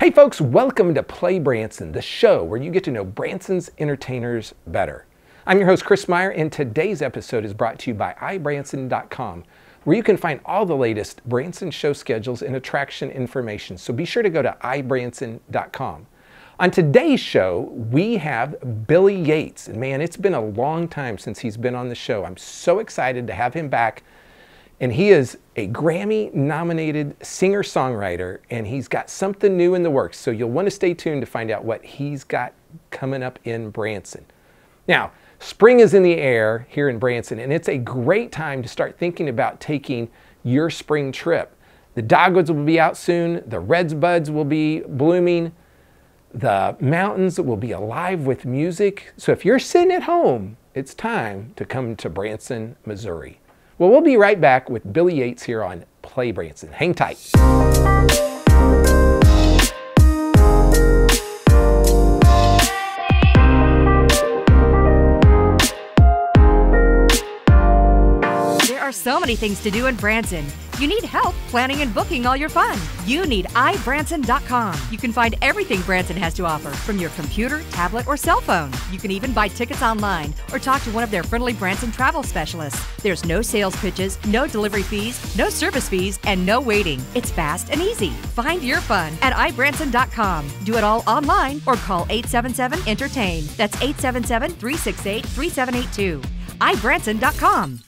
Hey folks, welcome to PlayBranson, the show where you get to know Branson's entertainers better. I'm your host Chris Meyer, and today's episode is brought to you by ibranson.com, where you can find all the latest Branson show schedules and attraction information. So be sure to go to ibranson.com. On today's show, we have Billy Yates, and man, it's been a long time since he's been on the show. I'm so excited to have him back. And he is a Grammy-nominated singer-songwriter, and he's got something new in the works. So you'll want to stay tuned to find out what he's got coming up in Branson. Now, spring is in the air here in Branson, and it's a great time to start thinking about taking your spring trip. The dogwoods will be out soon. The redbuds will be blooming. The mountains will be alive with music. So if you're sitting at home, it's time to come to Branson, Missouri. Well, we'll be right back with Billy Yates here on PlayBranson. Hang tight. There are so many things to do in Branson. You need help planning and booking all your fun. You need ibranson.com. You can find everything Branson has to offer from your computer, tablet, or cell phone. You can even buy tickets online or talk to one of their friendly Branson travel specialists. There's no sales pitches, no delivery fees, no service fees, and no waiting. It's fast and easy. Find your fun at ibranson.com. Do it all online or call 877-ENTERTAIN. That's 877-368-3782. ibranson.com.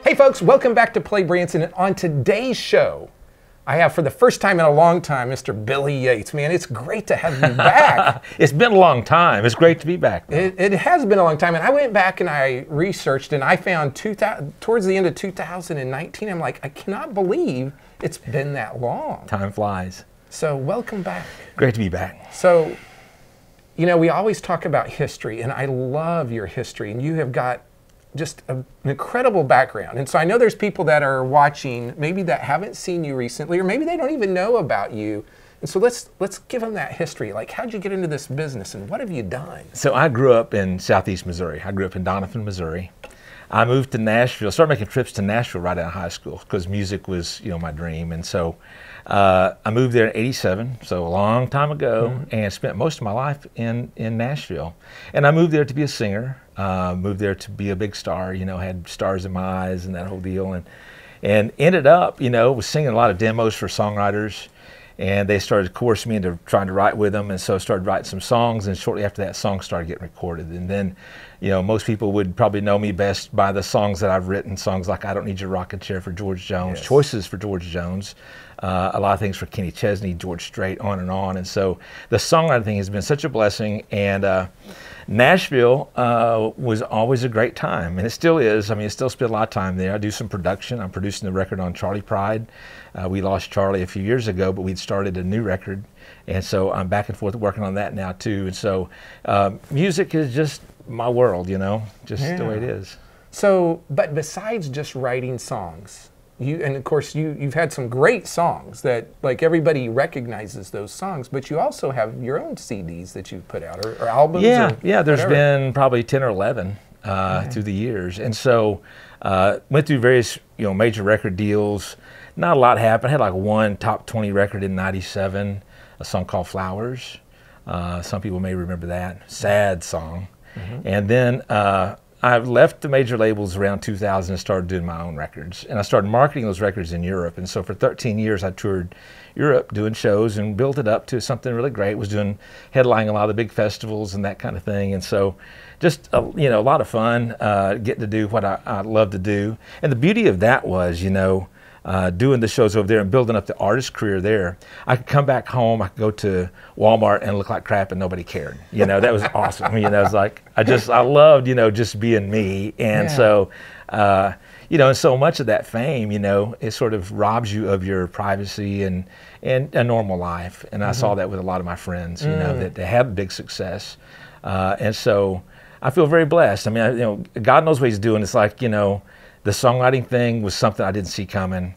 Hey folks, welcome back to PlayBranson. And on today's show, I have for the first time in a long time, Mr. Billy Yates. Man, it's great to have you back. It's been a long time. It's great to be back. It has been a long time. And I went back and I researched, and I found towards the end of 2019, I'm like, I cannot believe it's been that long. Time flies. So welcome back. Great to be back. So, you know, we always talk about history, and I love your history, and you have got just an incredible background. And so I know there's people that are watching, maybe that haven't seen you recently, or maybe they don't even know about you. And so let's give them that history. Like, how'd you get into this business, and what have you done? So I grew up in southeast Missouri. I grew up in Doniphan, Missouri. I moved to Nashville, started making trips to Nashville right out of high school because music was, you know, my dream. And so I moved there in '87, so a long time ago, and spent most of my life in Nashville. And I moved there to be a singer, moved there to be a big star, you know, had stars in my eyes and that whole deal. And ended up, you know, was singing a lot of demos for songwriters. And they started coercing me into trying to write with them, and so I started writing some songs, and shortly after that, songs started getting recorded. And then, you know, most people would probably know me best by the songs that I've written, songs like I Don't Need Your Rocking Chair for George Jones, Yes. Choices for George Jones, a lot of things for Kenny Chesney, George Strait, on. And so the songwriting thing has been such a blessing, and Nashville was always a great time, and it still is. I mean, I still spend a lot of time there. I do some production. I'm producing the record on Charlie Pride. We lost Charlie a few years ago, but we'd started a new record, and so I'm back and forth working on that now too. And so music is just my world, you know, just the way it is. So, but besides just writing songs, and of course you've had some great songs that, like, everybody recognizes those songs, but you also have your own CDs that you've put out, or albums. Yeah, or yeah. There's whatever. been probably 10 or 11 through the years, and so went through various, you know, major record deals. Not a lot happened. I had like one top 20 record in '97, a song called Flowers. Some people may remember that. Sad song. And then I left the major labels around 2000 and started doing my own records. And I started marketing those records in Europe. And so for 13 years, I toured Europe doing shows and built it up to something really great. Was doing headlining a lot of the big festivals and that kind of thing. And so just, you know, a lot of fun getting to do what I love to do. And the beauty of that was, you know, doing the shows over there and building up the artist career there. I could come back home, I could go to Walmart and look like crap and nobody cared. You know, that was awesome. You know, it's like, I loved, you know, just being me. And so, you know, and so much of that fame, you know, it sort of robs you of your privacy and a normal life. And I saw that with a lot of my friends, you know, that they had big success. And so I feel very blessed. I mean, you know, God knows what he's doing. It's like, you know, the songwriting thing was something I didn't see coming.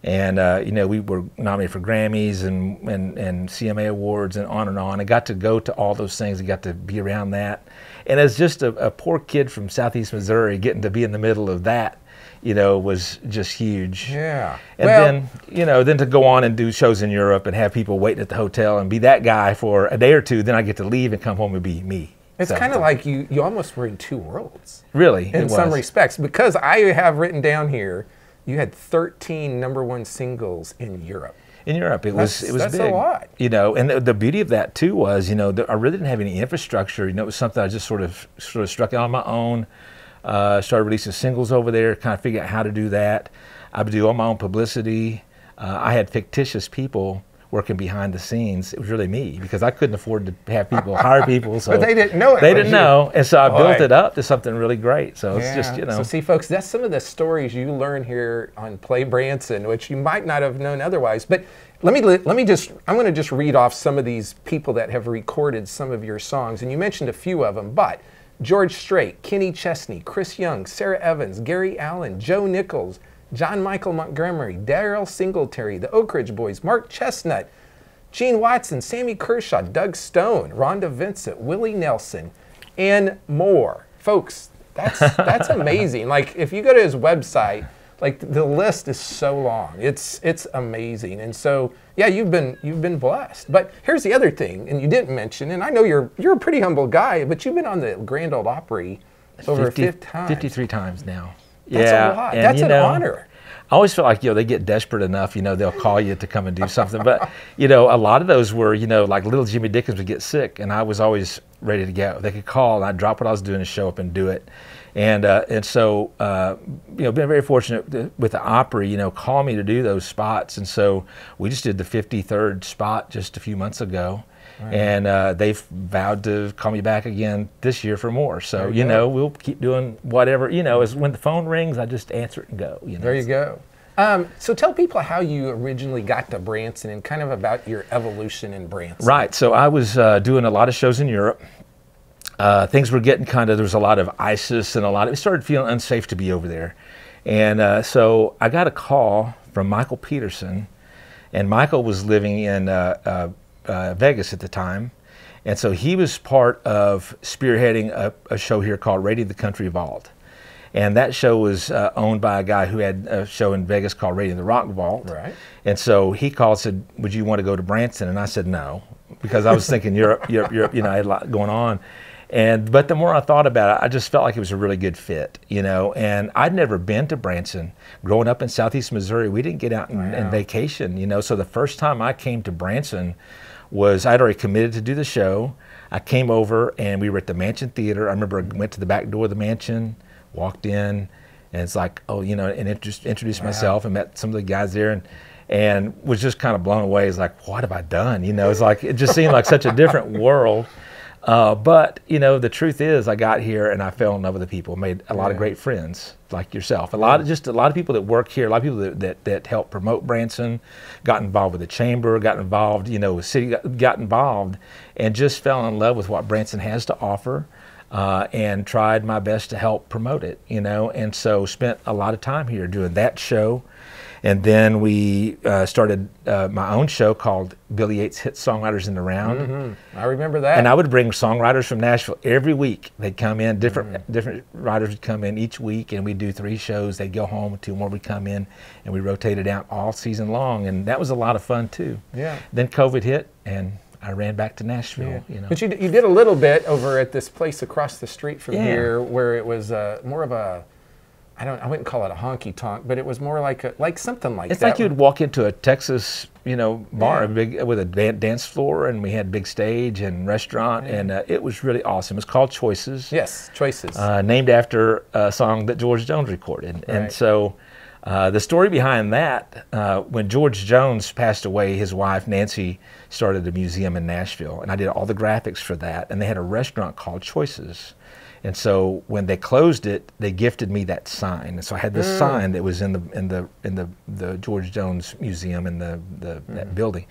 And, you know, we were nominated for Grammys and CMA Awards and on. I got to go to all those things and got to be around that. And as just a poor kid from southeast Missouri getting to be in the middle of that, was just huge. Yeah. And then to go on and do shows in Europe and have people waiting at the hotel and be that guy for a day or two, then I get to leave and come home and be me. It's kind of like you almost were in two worlds. Really, in some respects, because I have written down here, you had 13 #1 singles in Europe. In Europe, it was that's big. A lot. And the beauty of that too was, I really didn't have any infrastructure. It was something I just sort of struck out on my own. Started releasing singles over there, kind of figured out how to do that. I would do all my own publicity. I had fictitious people working behind the scenes. It was really me, because I couldn't afford to have people hire people. So but they didn't know it. They didn't know, and so I built it up to something really great. So it's just So see, folks, that's some of the stories you learn here on Play Branson, which you might not have known otherwise. But I'm going to just read off some of these people that have recorded some of your songs, and you mentioned a few of them, but George Strait, Kenny Chesney, Chris Young, Sarah Evans, Gary Allen, Joe Nichols, John Michael Montgomery, Daryl Singletary, the Oak Ridge Boys, Mark Chestnut, Gene Watson, Sammy Kershaw, Doug Stone, Rhonda Vincent, Willie Nelson, and more. Folks, that's amazing. Like, if you go to his website, like, the list is so long. It's amazing. And so, yeah, you've been blessed. But here's the other thing, and you didn't mention, and I know you're a pretty humble guy, but you've been on the Grand Ole Opry over 50 times. 53 times now. That's a lot. That's an honor. I always feel like, they get desperate enough, they'll call you to come and do something. But, a lot of those were, like little Jimmy Dickens would get sick, and I was always ready to go. They could call, and I'd drop what I was doing and show up and do it. And so, been very fortunate with the Opry, call me to do those spots. And so we just did the 53rd spot just a few months ago. Right. And they've vowed to call me back again this year for more. So, we'll keep doing whatever, as when the phone rings, I just answer it and go. There you go. So tell people how you originally got to Branson and kind of about your evolution in Branson. Right. So I was doing a lot of shows in Europe. Things were getting there was a lot of ISIS and it started feeling unsafe to be over there. And so I got a call from Michael Peterson, and Michael was living in Vegas at the time. And so he was part of spearheading a show here called Radio the Country Vault. And that show was owned by a guy who had a show in Vegas called Radio the Rock Vault. Right. And so he called and said, would you want to go to Branson? And I said no, because I was thinking Europe, I had a lot going on. But the more I thought about it, I just felt like it was a really good fit, and I'd never been to Branson. Growing up in southeast Missouri, we didn't get out and vacation, so the first time I came to Branson was I'd already committed to do the show. I came over and we were at the Mansion Theater. I remember I went to the back door of the mansion, walked in, and it's like, and introduced myself and met some of the guys there and was just kind of blown away. It's like, what have I done? It's like, it just seemed like such a different world. But the truth is, I got here and I fell in love with the people, made a lot of great friends like yourself. A lot of people that work here, a lot of people that help promote Branson, got involved with the chamber, got involved, with city, got involved, and just fell in love with what Branson has to offer, and tried my best to help promote it, and so spent a lot of time here doing that show. And then we started my own show called Billy Yates Hit Songwriters in the Round. Mm-hmm. I remember that. And I would bring songwriters from Nashville every week. They'd come in, different writers would come in each week, and we'd do 3 shows. They'd go home, 2 more would come in, and we rotated out all season long. And that was a lot of fun too. Yeah. Then COVID hit, and I ran back to Nashville. But you did a little bit over at this place across the street from here, where it was more of a, I wouldn't call it a honky tonk, but it was more like something like that. It's like you'd walk into a Texas, bar, with a dance floor, and we had big stage and restaurant, and it was really awesome. It's called Choices. Yes, Choices. Named after a song that George Jones recorded. Right. And so the story behind that, when George Jones passed away, his wife Nancy started a museum in Nashville, and I did all the graphics for that, and they had a restaurant called Choices. And so when they closed it, they gifted me that sign. And so I had this sign that was in the George Jones Museum in that building,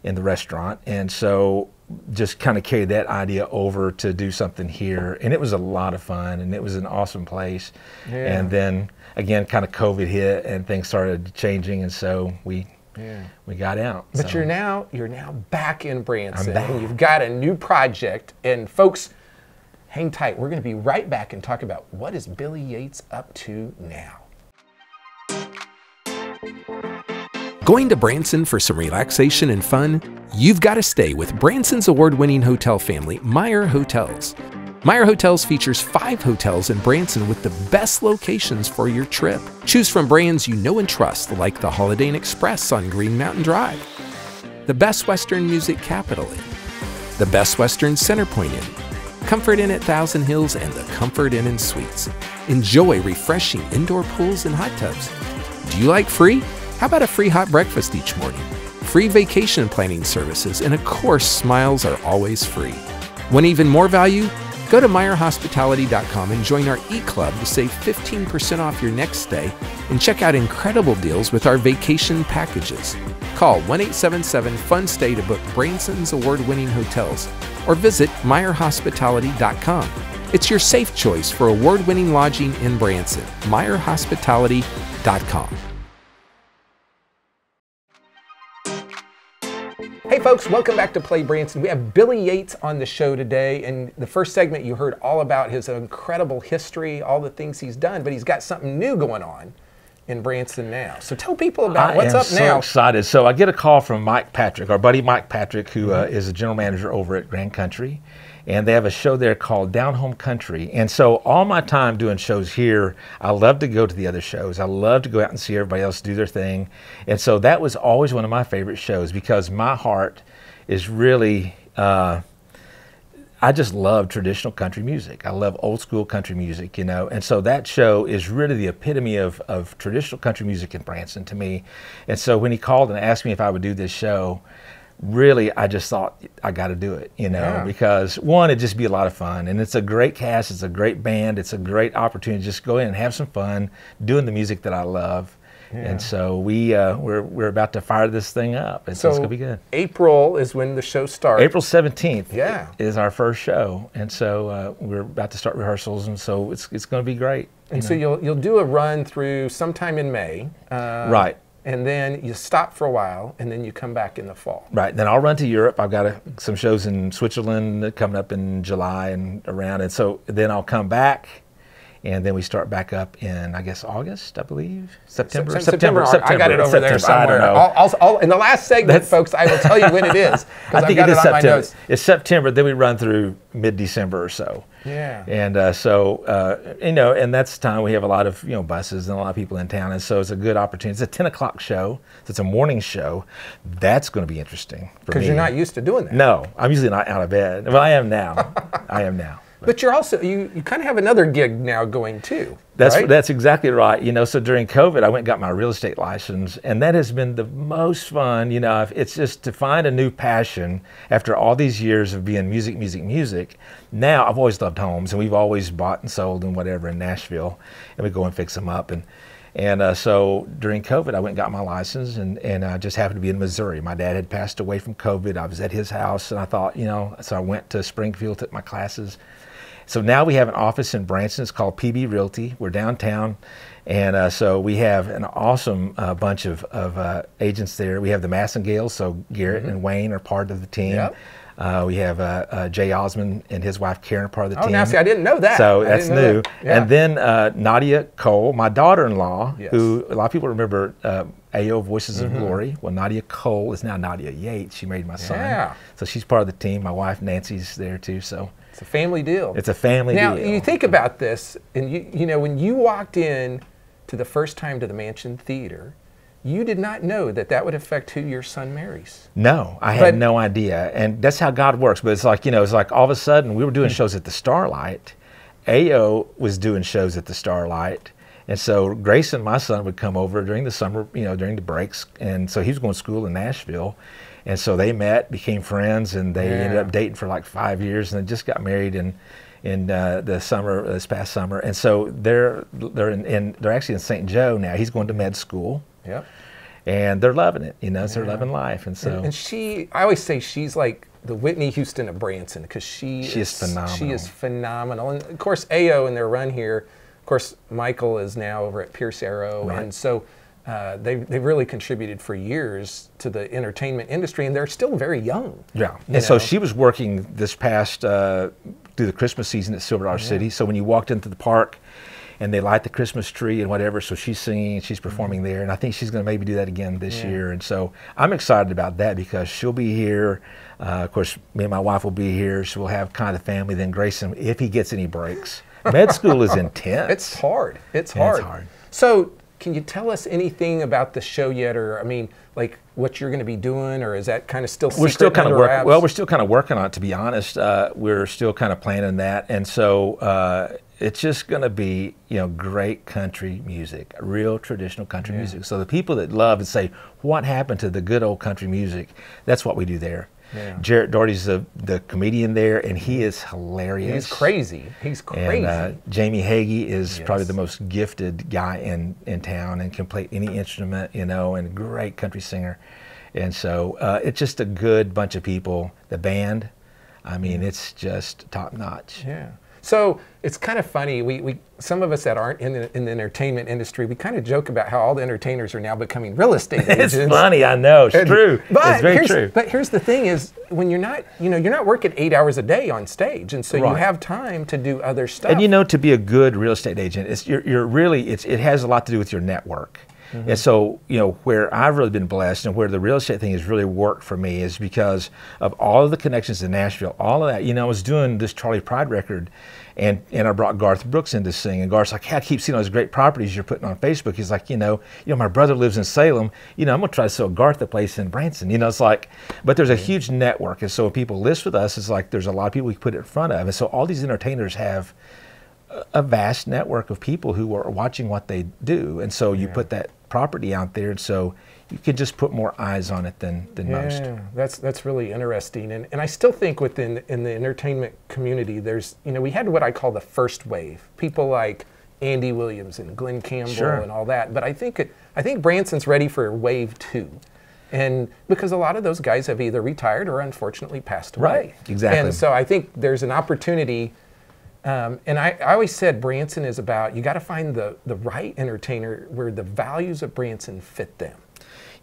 in the restaurant. And so just kind of carried that idea over to do something here. And it was a lot of fun, and it was an awesome place. Yeah. And then again, kind of COVID hit and things started changing, and so we got out. But you're now back in Branson. I'm back. You've got a new project, and folks, hang tight. We're going to be right back and talk about what is Billy Yates up to now. Going to Branson for some relaxation and fun? You've got to stay with Branson's award-winning hotel family, Meyer Hotels. Meyer Hotels features 5 hotels in Branson with the best locations for your trip. Choose from brands you know and trust, like the Holiday Inn Express on Green Mountain Drive, the Best Western Music Capital Inn, the Best Western Centerpoint Inn, Comfort Inn at Thousand Hills, and the Comfort Inn and Suites. Enjoy refreshing indoor pools and hot tubs. Do you like free? How about a free hot breakfast each morning? Free vacation planning services, and of course, smiles are always free. Want even more value? Go to MeyerHospitality.com and join our e-club to save 15% off your next stay and check out incredible deals with our vacation packages. Call 1-877-FUN-STAY to book Branson's award-winning hotels or visit MeyerHospitality.com. It's your safe choice for award-winning lodging in Branson. MeyerHospitality.com. Hey folks, welcome back to PlayBranson. We have Billy Yates on the show today, and the first segment you heard all about his incredible history, all the things he's done, but he's got something new going on in Branson now. So tell people about what's up now. I am so excited. So I get a call from Mike Patrick, our buddy Mike Patrick, who is a general manager over at Grand Country, and they have a show there called Down Home Country. And so all my time doing shows here, I love to go to the other shows. I love to go out and see everybody else do their thing. And so that was always one of my favorite shows because my heart is really, I just love traditional country music. I love old school country music, you know. And so that show is really the epitome of traditional country music in Branson to me. And so when he called and asked me if I would do this show, really, I just thought I got to do it, you know, because one, it'd just be a lot of fun, and it's a great cast, it's a great band, it's a great opportunity to just go in and have some fun doing the music that I love. And so we're about to fire this thing up, and so it's gonna be good. April is when the show starts. April 17th is our first show, and so we're about to start rehearsals, and so it's gonna be great. And so you'll do a run through sometime in May. Right. And then you stop for a while, and then you come back in the fall. Right. Then I'll run to Europe. I've got some shows in Switzerland coming up in July and around. And so then I'll come back, and then we start back up in, I guess, August, I believe? September. I got it over there somewhere. I'll, in the last segment, folks, I will tell you when it is. I think it is September. It's September. Then we run through mid-December or so. Yeah. And so, you know, and that's the time we have a lot of, you know, buses and a lot of people in town. And so it's a good opportunity. It's a 10 o'clock show. So it's a morning show. That's going to be interesting for me. Because you're not used to doing that. No, I'm usually not out of bed. Well, I am now. I am now. But you're also, you kind of have another gig now going too. That's exactly right. You know, so during COVID, I went and got my real estate license, and that has been the most fun. You know, it's just to find a new passion after all these years of being music. Now, I've always loved homes, and we've always bought and sold and whatever in Nashville, and we go and fix them up. And so during COVID, I went and got my license, and I just happened to be in Missouri. My dad had passed away from COVID. I was at his house, and I thought, you know, so I went to Springfield, took my classes. So now we have an office in Branson. It's called PB Realty. We're downtown. And so we have an awesome bunch of agents there. We have the Massengales, so Garrett and Wayne are part of the team. Yep. We have Jay Osmond and his wife Karen are part of the team. Oh, now see, I didn't know that. So that's new. Yeah. And then Nadia Cole, my daughter-in-law, who a lot of people remember AO Voices of Glory. Well, Nadia Cole is now Nadia Yates. She married my son. So she's part of the team. My wife Nancy's there too. So it's a family deal. It's a family deal. Now, you think about this, and you know, when you walked in to the first time to the Mansion Theater, you did not know that that would affect who your son marries. No, I had no idea. And that's how God works. But it's like, you know, it's like all of a sudden we were doing shows at the Starlight. AO was doing shows at the Starlight. And so Grayson, my son, would come over during the summer, you know, during the breaks. And so he was going to school in Nashville. And so they met, became friends, and they ended up dating for like 5 years, and they just got married in the summer, this past summer. And so they're actually in St. Joe now. He's going to med school. Yep. And they're loving it, you know, so they're loving life. And so and I always say she's like the Whitney Houston of Branson, because she is phenomenal. She is phenomenal. And of course, AO in their run here, of course, Michael is now over at Pierce Arrow, and so they've really contributed for years to the entertainment industry, and they're still very young. Yeah, and so she was working this past through the Christmas season at Silver Dollar City. So when you walked into the park, and they light the Christmas tree and whatever. So she's singing, she's performing there, and I think she's going to maybe do that again this year. And so I'm excited about that because she'll be here. Of course, me and my wife will be here. So we'll have kind of family. Then Grayson, if he gets any breaks. Med school is intense. It's hard. It's hard. So can you tell us anything about the show yet, or I mean, like what you're going to be doing, or is that kind of still secret? We're still kind of working. Well, we're still kind of working on it. To be honest, we're still kind of planning that, and so it's just going to be, you know, great country music, real traditional country music. So the people that love and say, "What happened to the good old country music?" That's what we do there. Yeah. Jarrett Doherty's the comedian there, and he is hilarious. He's crazy. He's crazy. And Jamie Hagee is probably the most gifted guy in town and can play any instrument, you know, and a great country singer. And so it's just a good bunch of people. The band, I mean, it's just top notch. Yeah. So it's kind of funny. We some of us that aren't in the entertainment industry, we kind of joke about how all the entertainers are now becoming real estate agents. It's funny, I know. It's true. But it's very true. But here's the thing: is when you're not, you know, you're not working 8 hours a day on stage, and so you have time to do other stuff. And you know, to be a good real estate agent, it has a lot to do with your network. And so, you know, where I've really been blessed and where the real estate thing has really worked for me is because of all of the connections in Nashville, all of that. You know, I was doing this Charlie Pride record, and I brought Garth Brooks in to sing, and Garth's like, hey, I keep seeing all these great properties you're putting on Facebook. He's like, you know, my brother lives in Salem. You know, I'm going to try to sell Garth a place in Branson. You know, it's like, but there's a huge network. And so when people list with us, it's like there's a lot of people we put it in front of. And so all these entertainers have a vast network of people who are watching what they do. And so you put that property out there, and so you can just put more eyes on it than most. Yeah, that's really interesting. And I still think in the entertainment community, there's, you know, we had what I call the first wave. People like Andy Williams and Glenn Campbell and all that. But I think Branson's ready for wave 2. And because a lot of those guys have either retired or unfortunately passed away. Right, exactly. And so I think there's an opportunity. And I always said Branson is about, you got to find the right entertainer where the values of Branson fit them.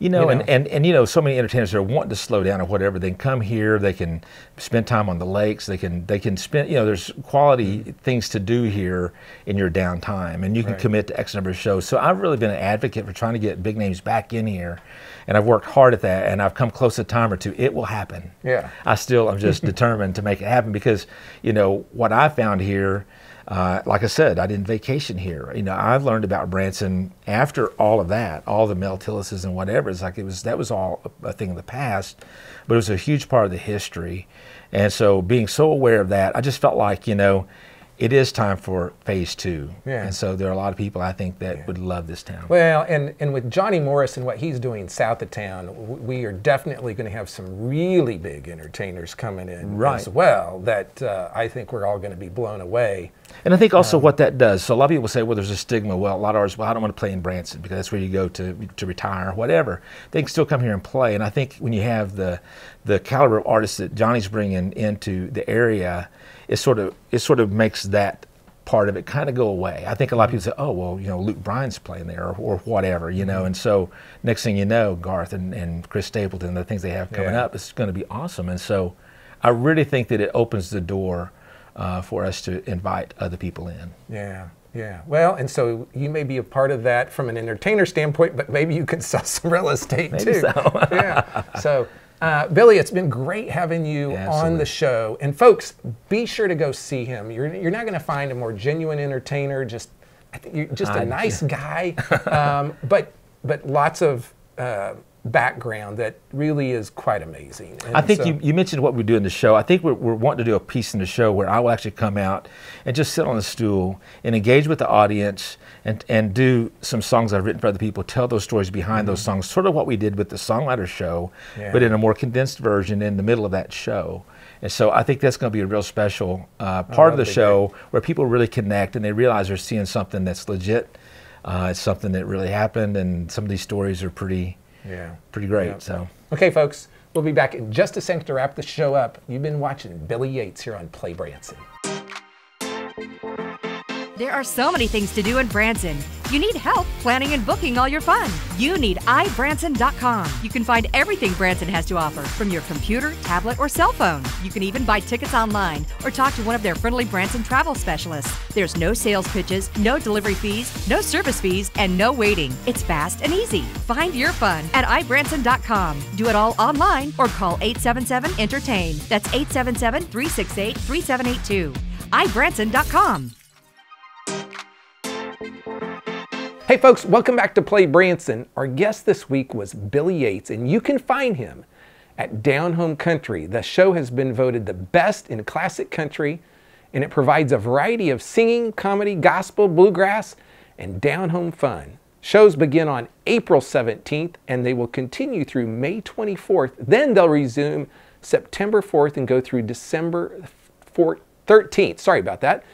You know, and you know, so many entertainers are wanting to slow down or whatever. They can come here, they can spend time on the lakes, they can spend, you know, there's quality things to do here in your downtime, and you can commit to X number of shows. So I've really been an advocate for trying to get big names back in here, and I've worked hard at that, and I've come close a time or two. It will happen. Yeah. I'm just determined to make it happen because, you know, what I found here, like I said, I didn't vacation here. You know, I've learned about Branson after all of that, all the Mel Tillises and whatever. It's like that was all a thing of the past, but it was a huge part of the history. And so being so aware of that, I just felt like, you know, it is time for phase 2. Yeah. And so there are a lot of people I think that would love this town. Well, and with Johnny Morris and what he's doing south of town, we are definitely going to have some really big entertainers coming in as well that I think we're all going to be blown away. And I think also what that does, so a lot of people say, well, there's a stigma. Well, a lot of artists, well, I don't want to play in Branson because that's where you go to retire or whatever. They can still come here and play. And I think when you have the caliber of artists that Johnny's bringing into the area, it sort of makes that part of it kind of go away. I think a lot of people say, oh, well, you know, Luke Bryan's playing there or whatever, you know. And so next thing you know, Garth and Chris Stapleton, the things they have coming up, it's going to be awesome. And so I really think that it opens the door for us to invite other people in. Yeah. Yeah, well, and so you may be a part of that from an entertainer standpoint, but maybe you can sell some real estate maybe too. So. Yeah. So, Billy, it's been great having you on the show. And folks, be sure to go see him. You're not going to find a more genuine entertainer. I think you're just a nice guy, but lots of background that really is quite amazing. And I think you mentioned what we do in the show. I think we're wanting to do a piece in the show where I will actually come out and just sit on a stool and engage with the audience and do some songs I've written for other people, tell those stories behind those songs, sort of what we did with the Songwriter Show, but in a more condensed version in the middle of that show. And so I think that's going to be a real special part of the show where people really connect and they realize they're seeing something that's legit. It's something that really happened, and some of these stories are pretty great. Yeah. So, okay, folks, we'll be back in just a second to wrap the show up. You've been watching Billy Yates here on Play Branson. There are so many things to do in Branson. You need help planning and booking all your fun. You need iBranson.com. You can find everything Branson has to offer from your computer, tablet, or cell phone. You can even buy tickets online or talk to one of their friendly Branson travel specialists. There's no sales pitches, no delivery fees, no service fees, and no waiting. It's fast and easy. Find your fun at iBranson.com. Do it all online or call 877-ENTERTAIN. That's 877-368-3782. iBranson.com. Hey folks, welcome back to Play Branson. Our guest this week was Billy Yates, and you can find him at Down Home Country. The show has been voted the best in classic country, and it provides a variety of singing, comedy, gospel, bluegrass, and down home fun. Shows begin on April 17th, and they will continue through May 24th. Then they'll resume September 4th and go through December 13th. Sorry about that.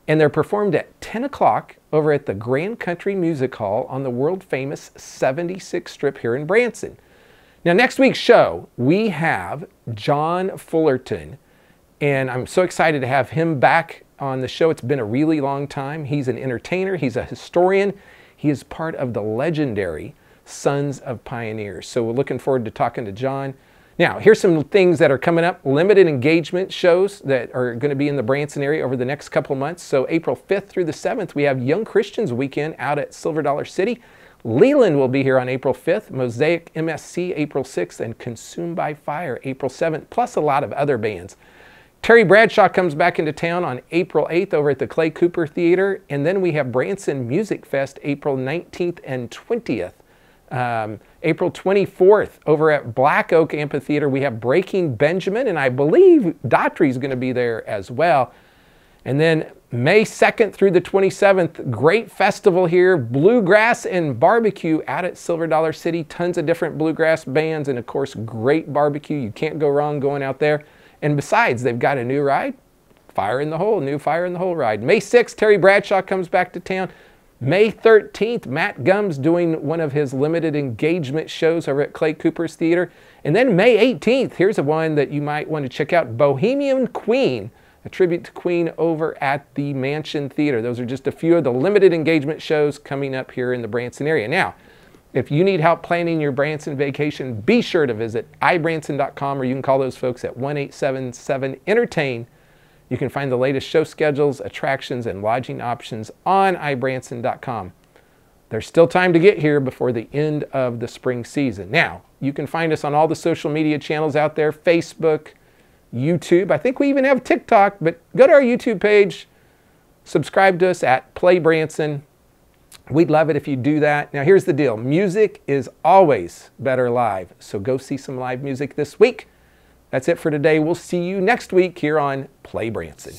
And they're performed at 10 o'clock over at the Grand Country Music Hall on the world-famous 76th Strip here in Branson. Now, next week's show, we have John Fullerton, and I'm so excited to have him back on the show. It's been a really long time. He's an entertainer. He's a historian. He is part of the legendary Sons of Pioneers. So we're looking forward to talking to John. Now, here's some things that are coming up. Limited engagement shows that are going to be in the Branson area over the next couple of months. So April 5th through the 7th, we have Young Christians Weekend out at Silver Dollar City. Leland will be here on April 5th, Mosaic MSC April 6th, and Consumed by Fire April 7th, plus a lot of other bands. Terry Bradshaw comes back into town on April 8th over at the Clay Cooper Theater. And then we have Branson Music Fest April 19th and 20th. April 24th over at Black Oak Amphitheater, we have Breaking Benjamin, and I believe Daughtry's going to be there as well. And then May 2nd through the 27th, great festival here, Bluegrass and Barbecue out at Silver Dollar City. Tons of different bluegrass bands, and of course, great barbecue. You can't go wrong going out there. And besides, they've got a new ride, Fire in the Hole, new Fire in the Hole ride. May 6th, Terry Bradshaw comes back to town. May 13th, Matt Gumb's doing one of his limited engagement shows over at Clay Cooper's Theater. And then May 18th, here's a one that you might want to check out, Bohemian Queen, a tribute to Queen over at the Mansion Theater. Those are just a few of the limited engagement shows coming up here in the Branson area. Now, if you need help planning your Branson vacation, be sure to visit iBranson.com, or you can call those folks at 1-877-ENTERTAIN. You can find the latest show schedules, attractions, and lodging options on iBranson.com. There's still time to get here before the end of the spring season. Now, you can find us on all the social media channels out there, Facebook, YouTube. I think we even have TikTok, but go to our YouTube page, subscribe to us at Play Branson. We'd love it if you do that. Now, here's the deal. Music is always better live, so go see some live music this week. That's it for today. We'll see you next week here on Play Branson.